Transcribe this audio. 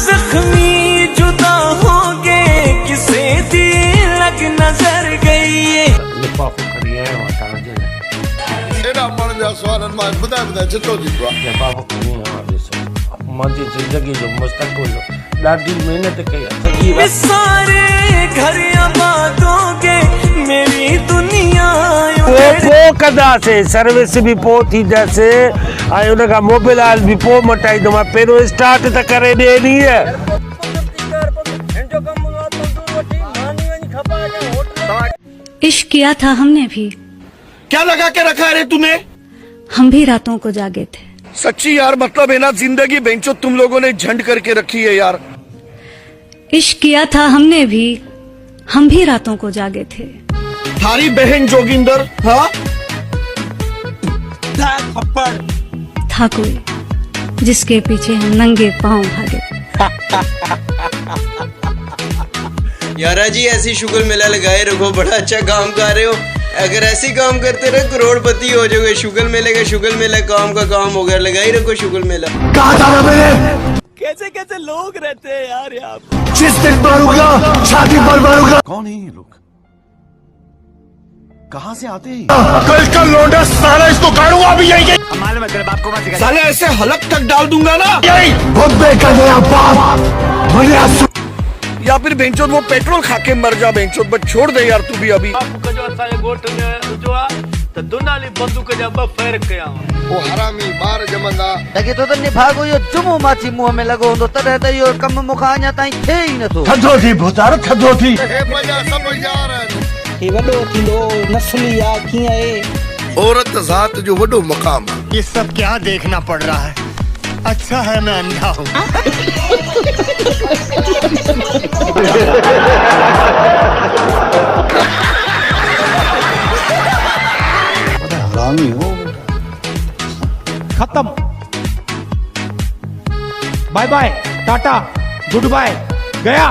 जख्मी जुदा हो गए किसे दी लग नजर गई लिफाफो खणी आयो आहे तव्हांजे लाइ। एॾा माण्हुनि जा सुवालनि मां ॿुधाए चिटो थी पियो आहे। लिफाफो खणी आयो आहे। ॾिसो मुंहिंजी ज़िंदगी जो मुस्तक़बिल ॾाढी महिनत कई आहे। सारे घर आबाद हो गए मेरी दुनिया पोइ कंदासीं सर्विस बि पोइ थींदसि ऐं उन खां मोबाइल बि पोइ मटाईंदोमांइ पहिरियों स्टार्ट त करे ॾे नी। इश्क किया था हमने भी। क्या लगा के रखा है रे तूने? हम भी रातों को जागे थे। सच्ची यार, मतलब है ना, जिंदगी बेंचो तुम लोगों ने झंड करके रखी है यार। इश्क किया था हमने भी, हम भी रातों को जागे थे। थारी बहन जोगिंदर, हाँ था कोई जिसके पीछे हम नंगे पांव भागे। यारा जी ऐसी शुगर मेला लगाए रखो, बड़ा अच्छा काम कर रहे हो। अगर ऐसे काम करते रहे करोड़पति हो जाओगे। शुगर मेला काम का काम हो गया, लगाई रखो शुगर मेला। कहा था मैंने? कैसे कैसे लोग रहते हैं यार यहाँ। जिस दिन मारूंगा शादी पर मारूंगा। कौन है ये लोग? कहाँ से आते हैं? कल का लौंडा साला इसको गाड़ूंगा अभी यही। साले ऐसे हलक तक डाल दूंगा ना यही। बॉम्बे का नया बाप या फिर बेंचों वो पेट्रोल खा के मर जा बेंचों, बस छोड़ दे यार तू भी अभी। वो हरामी बार जमंदा लगे तो निभागो यो जुमो माची मुंह में लगो होंदो तॾहिं त इहो कम मूंखां अञा ताईं थिए ई नथो। थधो थी भुतार थधो थी। ही वॾो थींदो नस्ली आ कीअं आहे। औरत ज़ात जो वॾो मकाम है। ये सब क्या देखना पड़ रहा है? अच्छा है मैं अंधा हूँ। हरामी हो। खत्म। Bye bye tata goodbye गया।